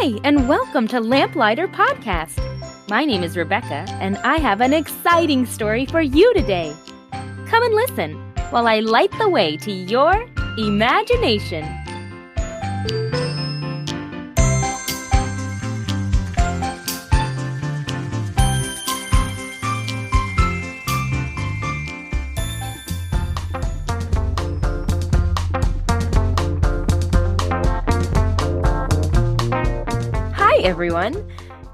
Hi, and welcome to Lamplighter Podcast. My name is Rebecca, and I have an exciting story for you today. Come and listen while I light the way to your imagination. Hi, everyone.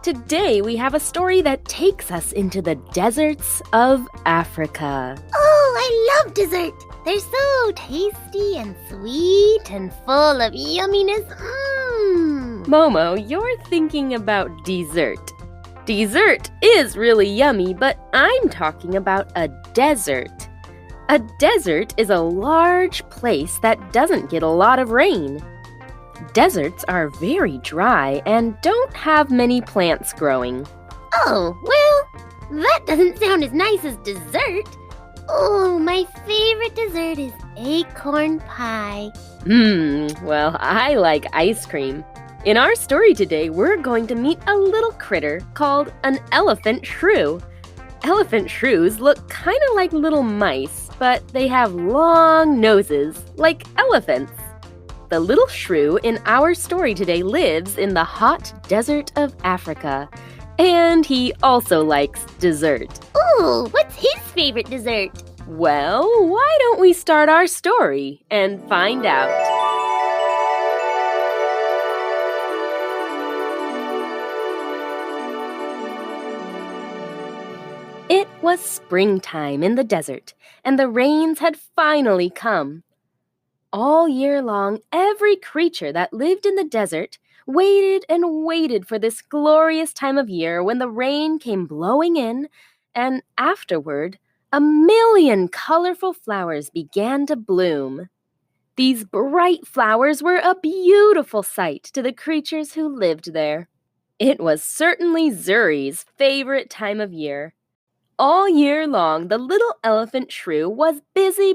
Today we have a story that takes us into the deserts of Africa. Oh, I love dessert. They're so tasty and sweet and full of yumminess. Momo, you're thinking about dessert. Dessert is really yummy, but I'm talking about a desert. A desert is a large place that doesn't get a lot of rain. Deserts are very dry and don't have many plants growing. Oh, well, that doesn't sound as nice as dessert. Oh, my favorite dessert is acorn pie. Well, I like ice cream. In our story today, we're going to meet a little critter called an elephant shrew. Elephant shrews look kind of like little mice, but they have long noses, like elephants. The little shrew in our story today lives in the hot desert of Africa, and he also likes dessert. Ooh, what's his favorite dessert? Well, why don't we start our story and find out? It was springtime in the desert, and the rains had finally come. All year long, every creature that lived in the desert waited and waited for this glorious time of year when the rain came blowing in, and afterward, 1,000,000 colorful flowers began to bloom. These bright flowers were a beautiful sight to the creatures who lived there. It was certainly Zuri's favorite time of year. All year long, the little elephant shrew was busy,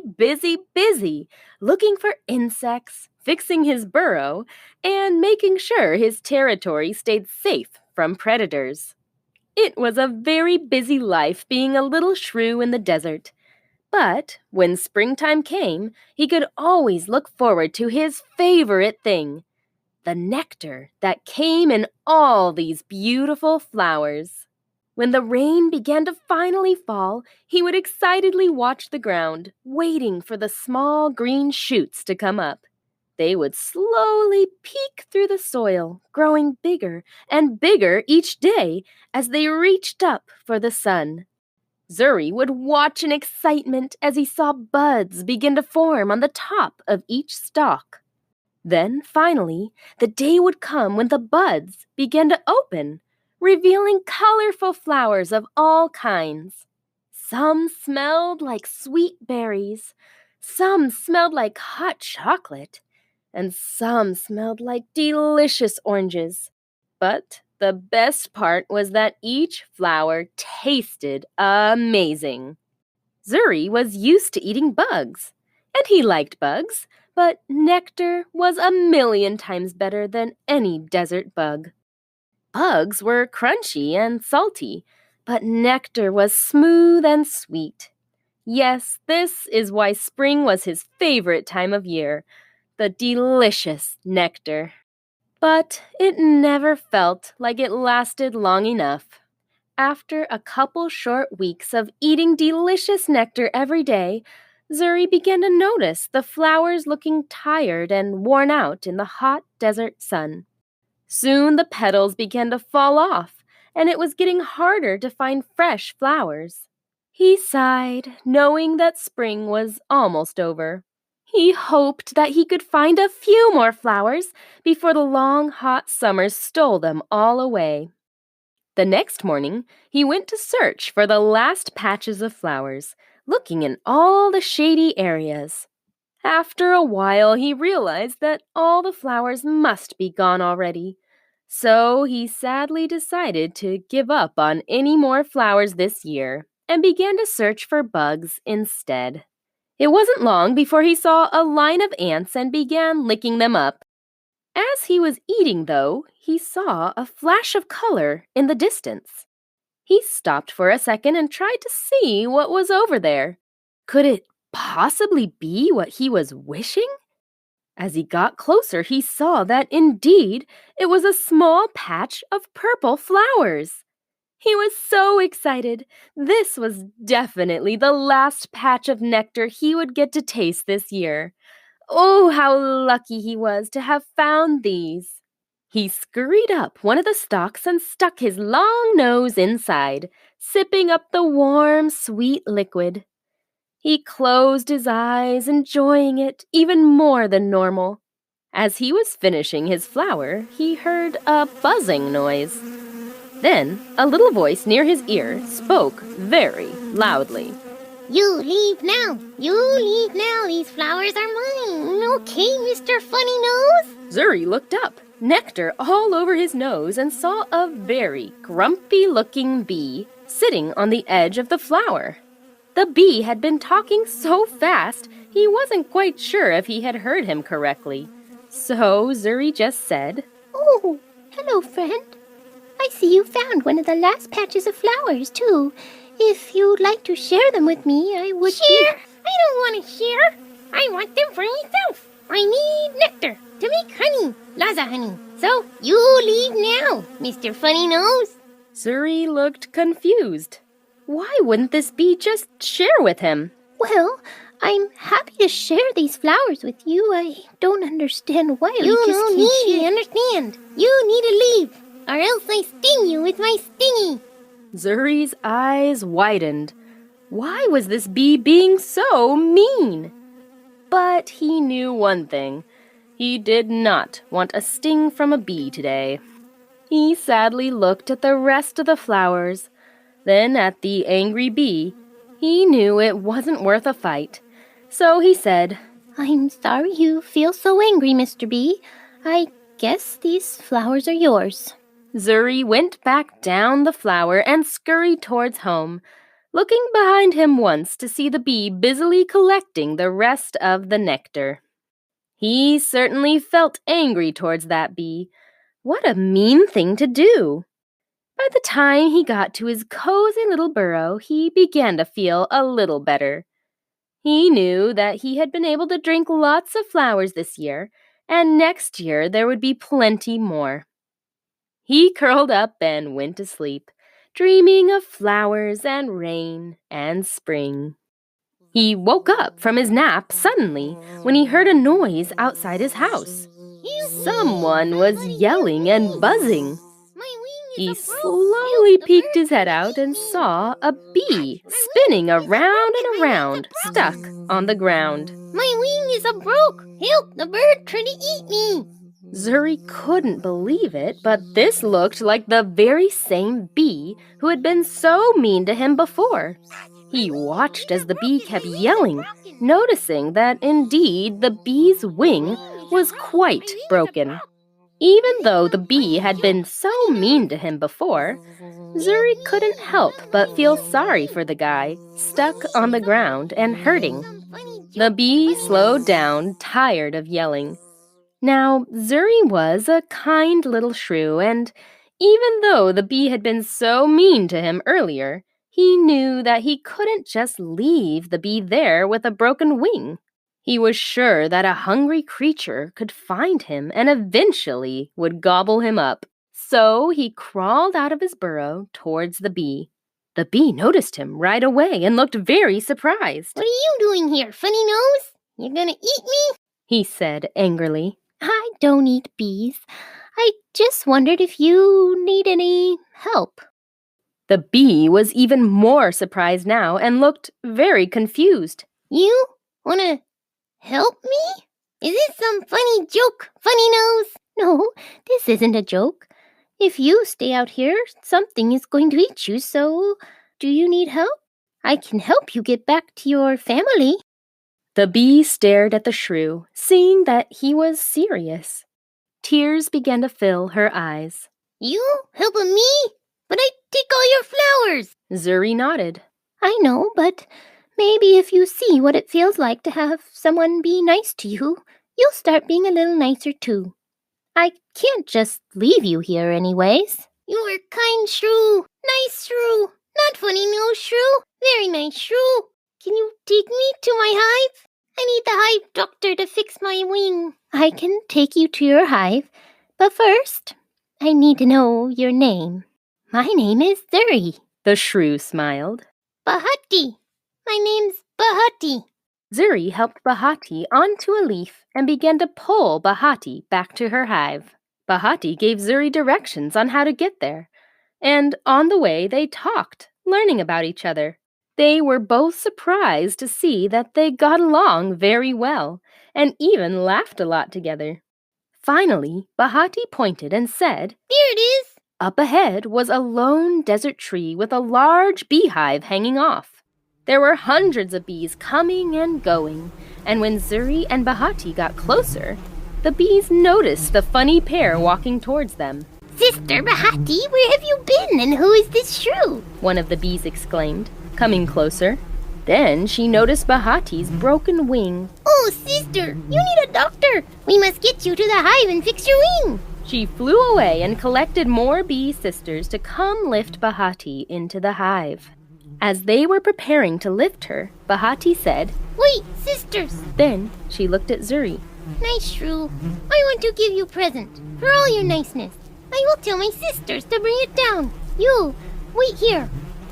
looking for insects, fixing his burrow, and making sure his territory stayed safe from predators. It was a very busy life being a little shrew in the desert. But when springtime came, he could always look forward to his favorite thing, the nectar that came in all these beautiful flowers. When the rain began to finally fall, he would excitedly watch the ground, waiting for the small green shoots to come up. They would slowly peek through the soil, growing bigger and bigger each day as they reached up for the sun. Zuri would watch in excitement as he saw buds begin to form on the top of each stalk. Then, finally, the day would come when the buds began to open, revealing colorful flowers of all kinds. Some smelled like sweet berries, some smelled like hot chocolate, and some smelled like delicious oranges. But the best part was that each flower tasted amazing. Zuri was used to eating bugs, and he liked bugs, but nectar was 1,000,000 times better than any desert bug. Bugs were crunchy and salty, but nectar was smooth and sweet. Yes, this is why spring was his favorite time of year, the delicious nectar. But it never felt like it lasted long enough. After a couple short weeks of eating delicious nectar every day, Zuri began to notice the flowers looking tired and worn out in the hot desert sun. Soon the petals began to fall off, and it was getting harder to find fresh flowers. He sighed, knowing that spring was almost over. He hoped that he could find a few more flowers before the long, hot summers stole them all away. The next morning, he went to search for the last patches of flowers, looking in all the shady areas. After a while, he realized that all the flowers must be gone already. So he sadly decided to give up on any more flowers this year and began to search for bugs instead. It wasn't long before he saw a line of ants and began licking them up. As he was eating, though, he saw a flash of color in the distance. He stopped for a second and tried to see what was over there. Could it possibly be what he was wishing? As he got closer, he saw that indeed it was a small patch of purple flowers. He was so excited. This was definitely the last patch of nectar he would get to taste this year. Oh, how lucky he was to have found these. He scurried up one of the stalks and stuck his long nose inside, sipping up the warm, sweet liquid. He closed his eyes, enjoying it even more than normal. As he was finishing his flower, he heard a buzzing noise. Then a little voice near his ear spoke very loudly. You leave now. You leave now. These flowers are mine. Okay, Mr. Funny Nose? Zuri looked up, nectar all over his nose, and saw a very grumpy-looking bee sitting on the edge of the flower. The bee had been talking so fast, he wasn't quite sure if he had heard him correctly. So Zuri just said, Oh, hello, friend. I see you found one of the last patches of flowers, too. If you'd like to share them with me, I would Share? I don't want to share. I want them for myself. I need nectar to make honey, lots of honey. So you leave now, Mr. Funny Nose. Zuri looked confused. Why wouldn't this bee just share with him? Well, I'm happy to share these flowers with you. I don't understand why we You just don't can't need to share. understand. You need to leave, or else I sting you with my stingy. Zuri's eyes widened. Why was this bee being so mean? But he knew one thing. He did not want a sting from a bee today. He sadly looked at the rest of the flowers, then at the angry bee. He knew it wasn't worth a fight. So he said, I'm sorry you feel so angry, Mr. Bee. I guess these flowers are yours. Zuri went back down the flower and scurried towards home, looking behind him once to see the bee busily collecting the rest of the nectar. He certainly felt angry towards that bee. What a mean thing to do! By the time he got to his cozy little burrow, he began to feel a little better. He knew that he had been able to drink lots of flowers this year, and next year there would be plenty more. He curled up and went to sleep, dreaming of flowers and rain and spring. He woke up from his nap suddenly when he heard a noise outside his house. Someone was yelling and buzzing. He slowly peeked his head out and saw a bee spinning around and around, stuck on the ground. My wing is broke. Help, the bird tried to eat me. Zuri couldn't believe it, but this looked like the very same bee who had been so mean to him before. He watched as the bee kept yelling, noticing that indeed the bee's wing was quite broken. Even though the bee had been so mean to him before, Zuri couldn't help but feel sorry for the guy, stuck on the ground and hurting. The bee slowed down, tired of yelling. Now, Zuri was a kind little shrew, and even though the bee had been so mean to him earlier, he knew that he couldn't just leave the bee there with a broken wing. He was sure that a hungry creature could find him and eventually would gobble him up. So he crawled out of his burrow towards the bee. The bee noticed him right away and looked very surprised. What are you doing here, Funny Nose? You gonna eat me? He said angrily. I don't eat bees. I just wondered if you need any help. The bee was even more surprised now and looked very confused. You wanna help me? Is this some funny joke, Funny Nose? No, this isn't a joke. If you stay out here, something is going to eat you, so do you need help? I can help you get back to your family. The bee stared at the shrew, seeing that he was serious. Tears began to fill her eyes. You helping me? But I take all your flowers. Zuri nodded. I know, but maybe if you see what it feels like to have someone be nice to you, you'll start being a little nicer too. I can't just leave you here anyways. You are kind, Shrew. Nice, Shrew. Not funny, no, Shrew. Very nice, Shrew. Can you take me to my hive? I need the hive doctor to fix my wing. I can take you to your hive, but first, I need to know your name. My name is Zuri. The shrew smiled. Bahati. My name's Bahati. Zuri helped Bahati onto a leaf and began to pull Bahati back to her hive. Bahati gave Zuri directions on how to get there, and on the way they talked, learning about each other. They were both surprised to see that they got along very well and even laughed a lot together. Finally, Bahati pointed and said, There it is. Up ahead was a lone desert tree with a large beehive hanging off. There were hundreds of bees coming and going, and when Zuri and Bahati got closer, the bees noticed the funny pair walking towards them. Sister Bahati, where have you been and who is this Shrew? One of the bees exclaimed, coming closer. Then she noticed Bahati's broken wing. Oh, sister, you need a doctor. We must get you to the hive and fix your wing. She flew away and collected more bee sisters to come lift Bahati into the hive. As they were preparing to lift her, Bahati said, Wait, sisters. Then she looked at Zuri. Nice, Shrew. I want to give you a present for all your niceness. I will tell my sisters to bring it down. You, wait here.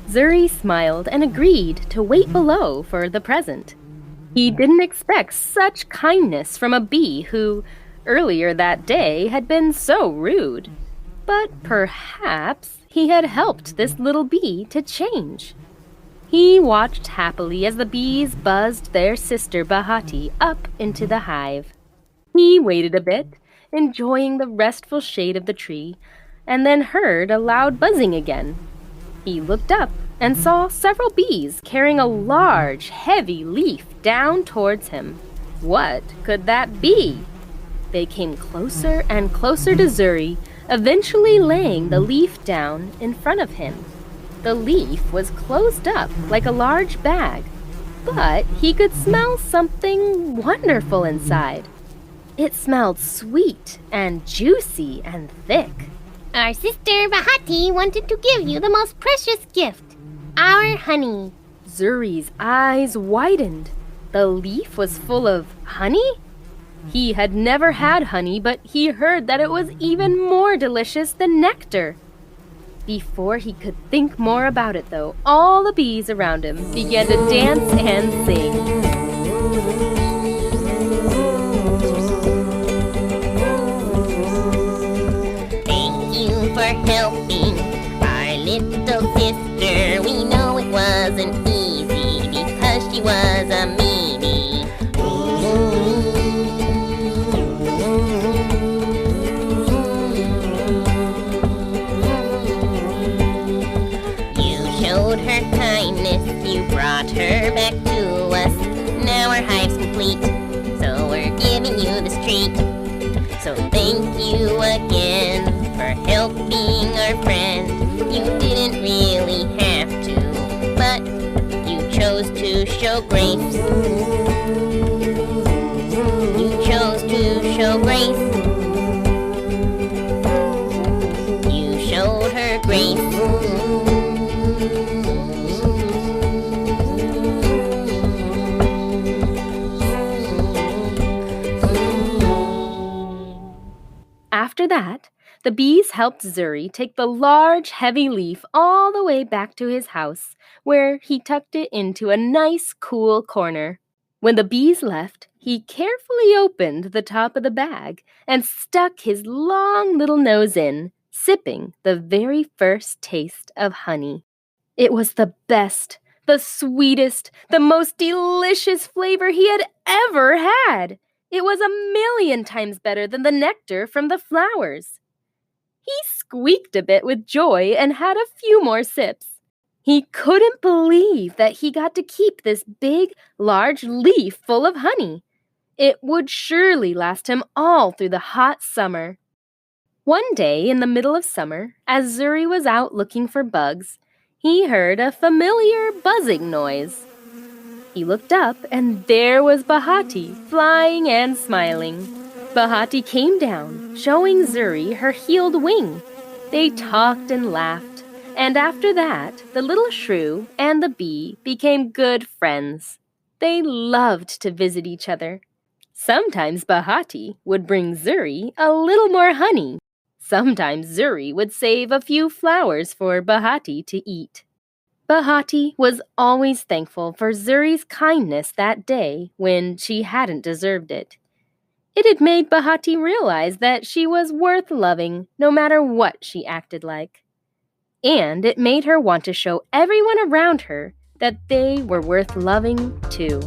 Zuri smiled and agreed to wait below for the present. He didn't expect such kindness from a bee who, earlier that day, had been so rude. But perhaps he had helped this little bee to change. He watched happily as the bees buzzed their sister Bahati up into the hive. He waited a bit, enjoying the restful shade of the tree, and then heard a loud buzzing again. He looked up and saw several bees carrying a large, heavy leaf down towards him. What could that be? They came closer and closer to Zuri, eventually laying the leaf down in front of him. The leaf was closed up like a large bag, but he could smell something wonderful inside. It smelled sweet and juicy and thick. Our sister Bahati wanted to give you the most precious gift, our honey. Zuri's eyes widened. The leaf was full of honey? He had never had honey, but he heard that it was even more delicious than nectar. Before he could think more about it, though, all the bees around him began to dance and sing. Thank you for helping our little sister. We know it wasn't easy because she was a meanie. You showed her kindness, you brought her back to us. Now our hive's complete, so we're giving you this treat. So thank you again for helping our friend. You didn't really have to, but you chose to show grace. You chose to show grace. You showed her grace. After that, the bees helped Zuri take the large, heavy leaf all the way back to his house, where he tucked it into a nice, cool corner. When the bees left, he carefully opened the top of the bag and stuck his long little nose in, sipping the very first taste of honey. It was the best, the sweetest, the most delicious flavor he had ever had. It was 1,000,000 times better than the nectar from the flowers. He squeaked a bit with joy and had a few more sips. He couldn't believe that he got to keep this big, large leaf full of honey. It would surely last him all through the hot summer. One day in the middle of summer, as Zuri was out looking for bugs, he heard a familiar buzzing noise. He looked up, and there was Bahati, flying and smiling. Bahati came down, showing Zuri her healed wing. They talked and laughed, and after that, the little shrew and the bee became good friends. They loved to visit each other. Sometimes Bahati would bring Zuri a little more honey. Sometimes Zuri would save a few flowers for Bahati to eat. Bahati was always thankful for Zuri's kindness that day when she hadn't deserved it. It had made Bahati realize that she was worth loving no matter what she acted like. And it made her want to show everyone around her that they were worth loving too.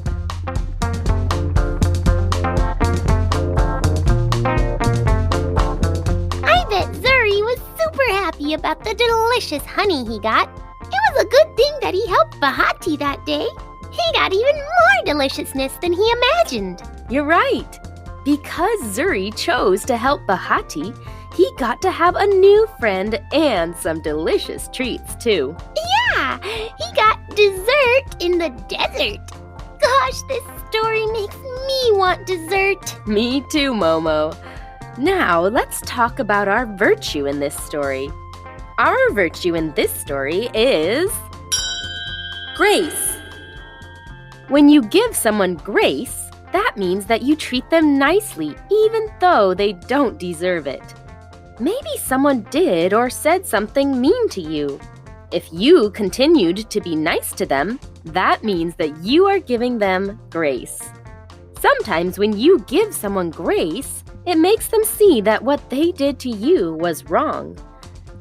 I bet Zuri was super happy about the delicious honey he got. It was a good thing that he helped Bahati that day. He got even more deliciousness than he imagined. You're right. Because Zuri chose to help Bahati, he got to have a new friend and some delicious treats too. Yeah, he got dessert in the desert. Gosh, this story makes me want dessert. Me too, Momo. Now, let's talk about our virtue in this story. Our virtue in this story is grace. When you give someone grace, that means that you treat them nicely even though they don't deserve it. Maybe someone did or said something mean to you. If you continued to be nice to them, that means that you are giving them grace. Sometimes when you give someone grace, it makes them see that what they did to you was wrong.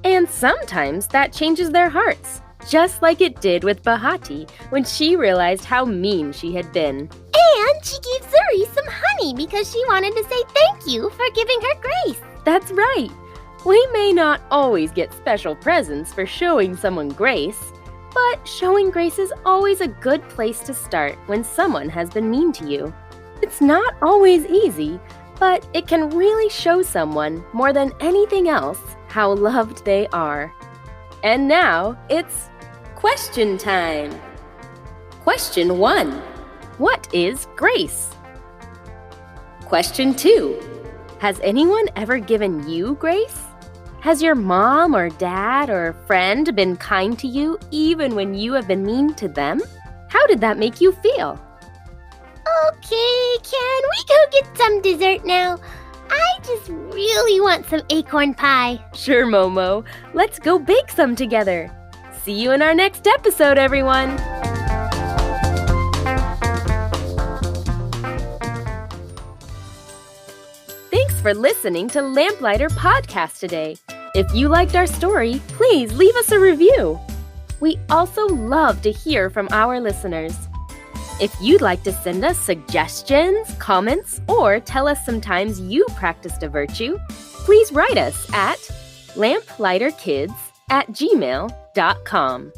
And sometimes that changes their hearts, just like it did with Bahati when she realized how mean she had been. And she gave Zuri some honey because she wanted to say thank you for giving her grace. That's right. We may not always get special presents for showing someone grace, but showing grace is always a good place to start when someone has been mean to you. It's not always easy, but it can really show someone, more than anything else, how loved they are. And now it's question time. Question 1. What is grace? Question 2. Has anyone ever given you grace? Has your mom or dad or friend been kind to you even when you have been mean to them? How did that make you feel? Okay, can we go get some dessert now? I just really want some acorn pie. Sure, Momo. Let's go bake some together. See you in our next episode, everyone. Thanks for listening to Lamplighter Podcast today. If you liked our story, please leave us a review. We also love to hear from our listeners. If you'd like to send us suggestions, comments, or tell us some times you practiced a virtue, please write us at lamplighterkids@gmail.com.